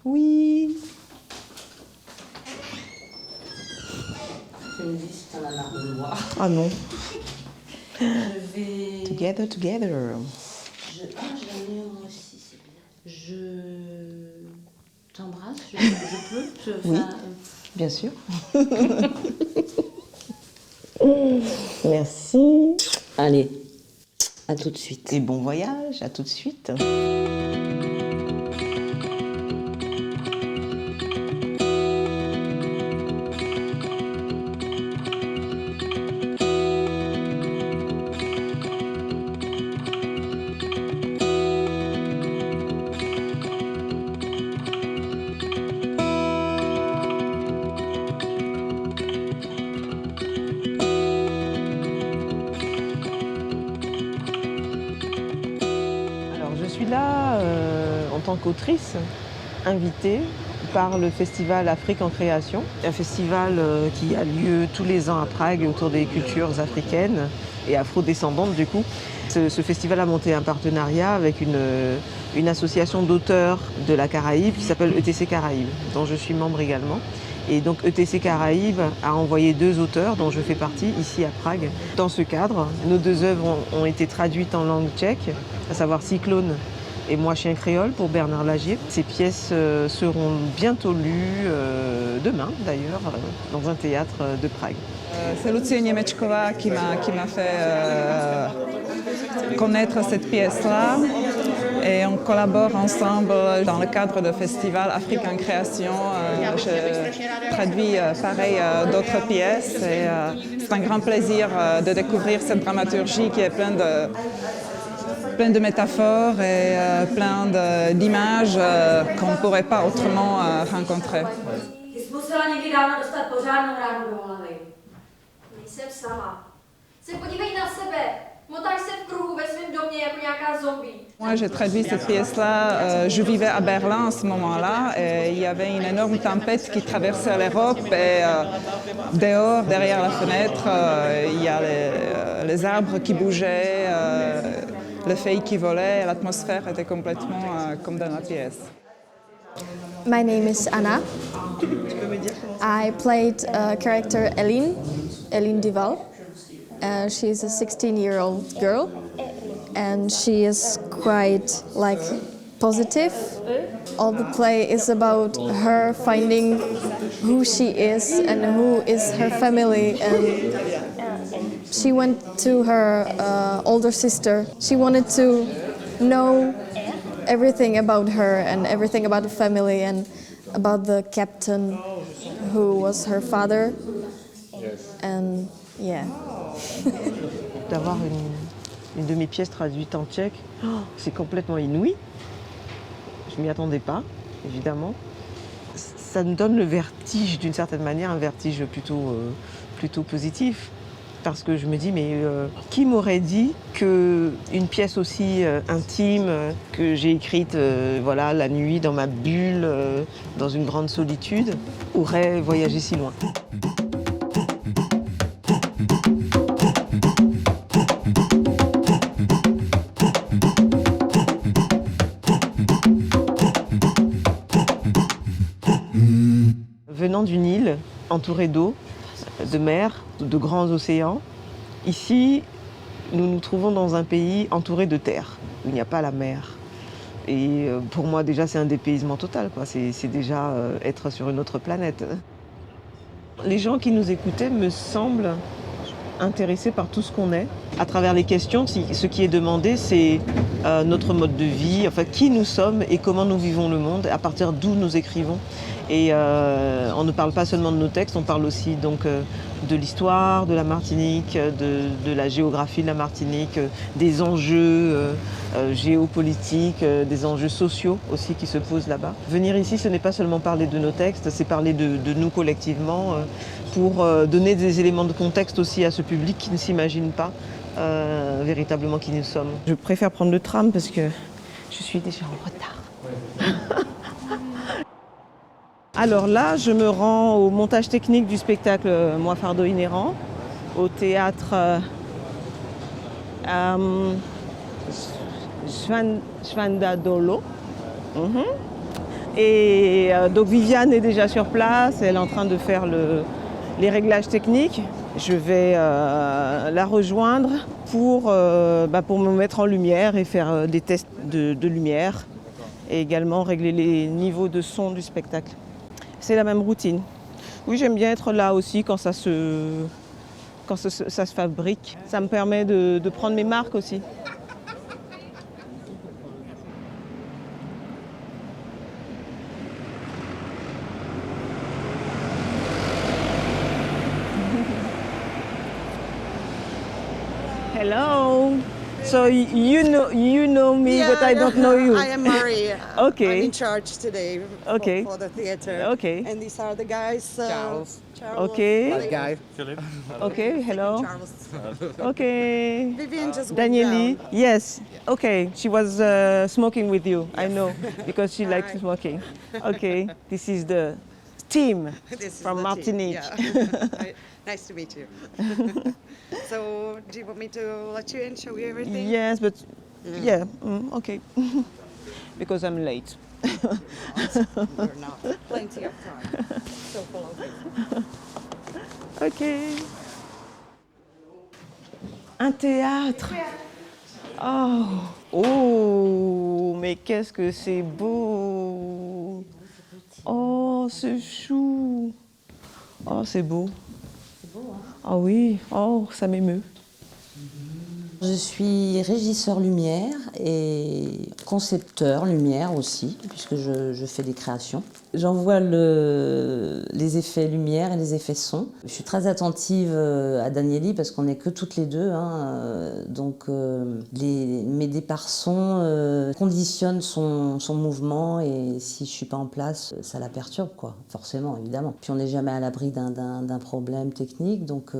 Oui. Tu me dis si t'en as marre de me voir. Ah non. Je vais... Together, together. Ah, j'en ai un moi aussi, c'est bien. T'embrasse, je peux Oui, bien sûr. Merci. Allez, à tout de suite. Et bon voyage, à tout de suite. Je suis là en tant qu'autrice, invitée par le festival Afrique en création, un festival qui a lieu tous les ans à Prague autour des cultures africaines et afro-descendantes du coup. Ce festival a monté un partenariat avec une association d'auteurs de la Caraïbe qui s'appelle ETC Caraïbes, dont je suis membre également. Et donc ETC Caraïbes a envoyé 2 auteurs dont je fais partie ici à Prague. Dans ce cadre, nos 2 œuvres ont été traduites en langue tchèque, à savoir Cyclone et Moi chien créole pour Bernard Lagier. Ces pièces seront bientôt lues, demain d'ailleurs, dans un théâtre de Prague. C'est Lucie Němečková qui m'a fait connaître cette pièce-là. Et on collabore ensemble dans le cadre du festival Afrique en création. Je traduis pareil d'autres pièces et c'est un grand plaisir de découvrir cette dramaturgie qui est pleine de métaphores et plein d'images qu'on ne pourrait pas autrement rencontrer. Moi, j'ai traduit cette pièce-là. Je vivais à Berlin à ce moment-là et il y avait une énorme tempête qui traversait l'Europe et dehors, derrière la fenêtre, il y a les arbres qui bougeaient, les feuilles qui volaient, l'atmosphère était complètement comme dans la pièce. My name is Anna. I played character Eline Duval. She's a 16-year-old girl, and she is quite positive. All the play is about her finding who she is and who is her family. And she went to her older sister. She wanted to know everything about her and everything about the family and about the captain who was her father. And yeah. D'avoir une de mes pièces traduite en tchèque, c'est complètement inouï. Je m'y attendais pas, évidemment. Ça me donne le vertige d'une certaine manière, un vertige plutôt positif. Parce que je me dis, mais qui m'aurait dit qu'une pièce aussi intime que j'ai écrite voilà, la nuit dans ma bulle, dans une grande solitude, aurait voyagé si loin. Venant d'une île entourée d'eau, de mer, de grands océans, ici, nous nous trouvons dans un pays entouré de terre, où il n'y a pas la mer. Et pour moi, déjà, c'est un dépaysement total, quoi. C'est déjà être sur une autre planète. Les gens qui nous écoutaient me semblent intéressés par tout ce qu'on est. À travers les questions, ce qui est demandé, c'est notre mode de vie, enfin, qui nous sommes et comment nous vivons le monde, à partir d'où nous écrivons. Et on ne parle pas seulement de nos textes, on parle aussi donc de l'histoire de la Martinique, de la géographie de la Martinique, des enjeux géopolitiques, des enjeux sociaux aussi qui se posent là-bas. Venir ici, ce n'est pas seulement parler de nos textes, c'est parler de nous collectivement pour donner des éléments de contexte aussi à ce public qui ne s'imagine pas véritablement qui nous sommes. Je préfère prendre le tram parce que je suis déjà en retard. Alors là, je me rends au montage technique du spectacle Moi fardeau inhérent, au théâtre Svandadolo. Mhm. Et donc Viviane est déjà sur place, elle est en train de faire les réglages techniques. Je vais la rejoindre pour me mettre en lumière et faire des tests de lumière et également régler les niveaux de son du spectacle. C'est la même routine. Oui, j'aime bien être là aussi quand ça se fabrique. Ça me permet de prendre mes marques aussi. Hello. So you know me, Yeah, but I don't know you. I am Marie. Okay. I'm in charge today Okay. for the theater. Okay. And these are the guys. Charles. Okay. That guy. Okay. Hello. Charles. Okay. Vivian just went Danieli. down. Yes. Okay. She was smoking with you. I know because she likes Hi. smoking. Okay. This is the team This is from the Martinique. team, yeah. Nice to meet you. So, do you want me to let you in, show you everything? Yes, but yeah. Okay. Because I'm late. You're not. Plenty of time. So follow me. Ok. Un théâtre. Oh. Oh, mais qu'est-ce que c'est beau. Oh, c'est chou. Oh, c'est beau. C'est beau, hein? Ah oui, oh, ça m'émeut. Je suis régisseur lumière et concepteur lumière aussi, puisque je fais des créations. J'envoie les effets lumière et les effets son. Je suis très attentive à Danieli parce qu'on n'est que toutes les deux, hein, donc mes départs son conditionnent son mouvement et si je suis pas en place, ça la perturbe, quoi, forcément, évidemment. Puis on n'est jamais à l'abri d'un problème technique, donc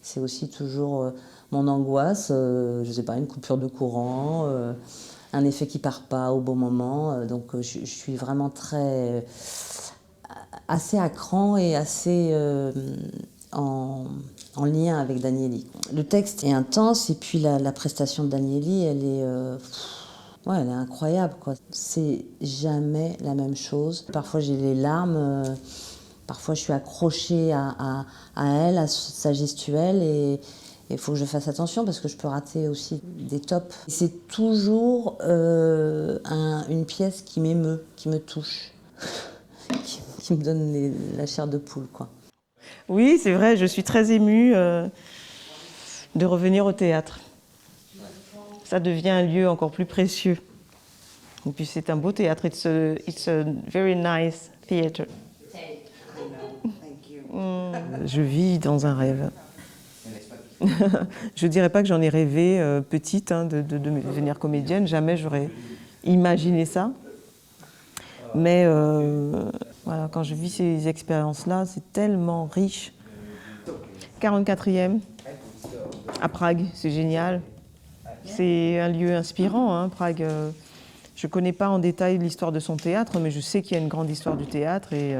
c'est aussi toujours mon angoisse, je sais pas, une coupure de courant, un effet qui part pas au bon moment. Donc je suis vraiment assez à cran et assez en lien avec Danieli. Le texte est intense et puis la prestation de Danieli, elle est incroyable, quoi. C'est jamais la même chose. Parfois j'ai les larmes, parfois je suis accrochée à elle, à sa gestuelle et il faut que je fasse attention parce que je peux rater aussi des tops. C'est toujours une pièce qui m'émeut, qui me touche, qui me donne la chair de poule, quoi. Oui, c'est vrai, je suis très émue de revenir au théâtre. Ça devient un lieu encore plus précieux. Et puis c'est un beau théâtre, it's a very nice theater. Je vis dans un rêve. Je ne dirais pas que j'en ai rêvé petite de devenir comédienne, jamais j'aurais imaginé ça. Mais voilà, quand je vis ces expériences-là, c'est tellement riche. 44e, à Prague, c'est génial. C'est un lieu inspirant, hein, Prague. Je ne connais pas en détail l'histoire de son théâtre, mais je sais qu'il y a une grande histoire du théâtre et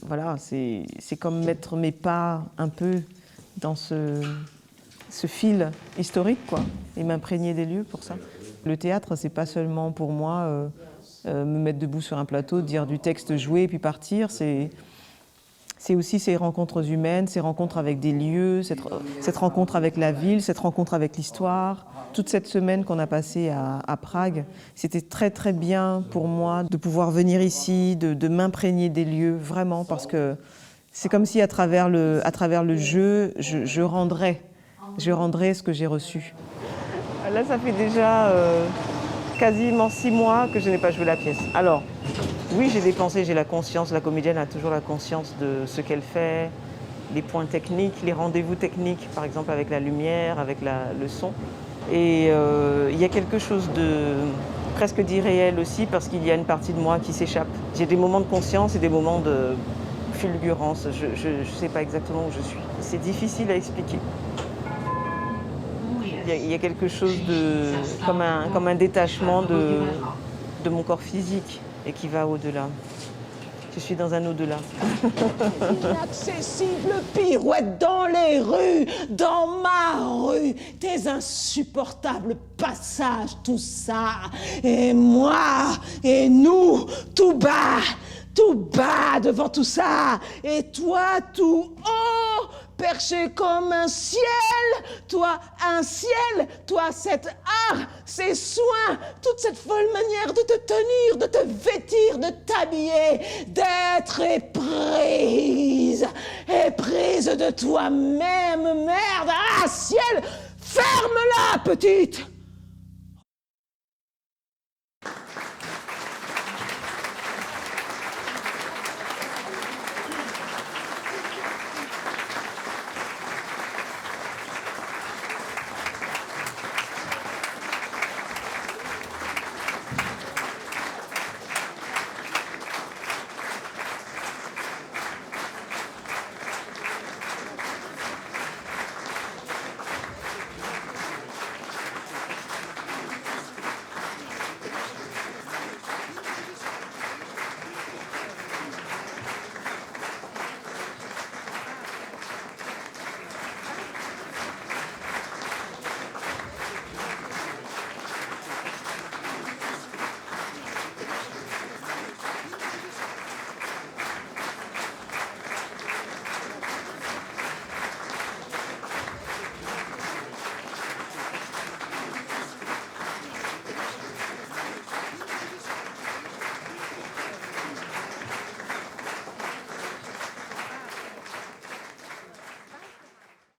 voilà, c'est comme mettre mes pas un peu dans ce fil historique, quoi, et m'imprégner des lieux pour ça. Le théâtre, c'est pas seulement pour moi me mettre debout sur un plateau, dire du texte, jouer, puis partir. C'est aussi ces rencontres humaines, ces rencontres avec des lieux, cette rencontre avec la ville, cette rencontre avec l'histoire. Toute cette semaine qu'on a passée à Prague, c'était très très bien pour moi de pouvoir venir ici, de m'imprégner des lieux, vraiment, parce que c'est comme si à travers le jeu, je rendrais ce que j'ai reçu. Là, ça fait déjà quasiment 6 mois que je n'ai pas joué la pièce. Alors, oui, j'ai des pensées, j'ai la conscience, la comédienne a toujours la conscience de ce qu'elle fait, les points techniques, les rendez-vous techniques, par exemple avec la lumière, avec le son. Et il y a quelque chose de presque d'irréel aussi parce qu'il y a une partie de moi qui s'échappe. J'ai des moments de conscience et des moments de fulgurance. Je ne sais pas exactement où je suis. C'est difficile à expliquer. Il y a quelque chose comme un détachement de mon corps physique et qui va au-delà. Je suis dans un au-delà. Inaccessible pirouette dans les rues, dans ma rue, tes insupportables passages, tout ça. Et moi, et nous, tout bas devant tout ça. Et toi, tout haut, perché comme un ciel. Toi, un ciel. Toi, cet art, ces soins, toute cette folle manière de te tenir, de te vêtir, de t'habiller, d'être éprise de toi-même, merde. Ah, ciel, ferme-la, petite.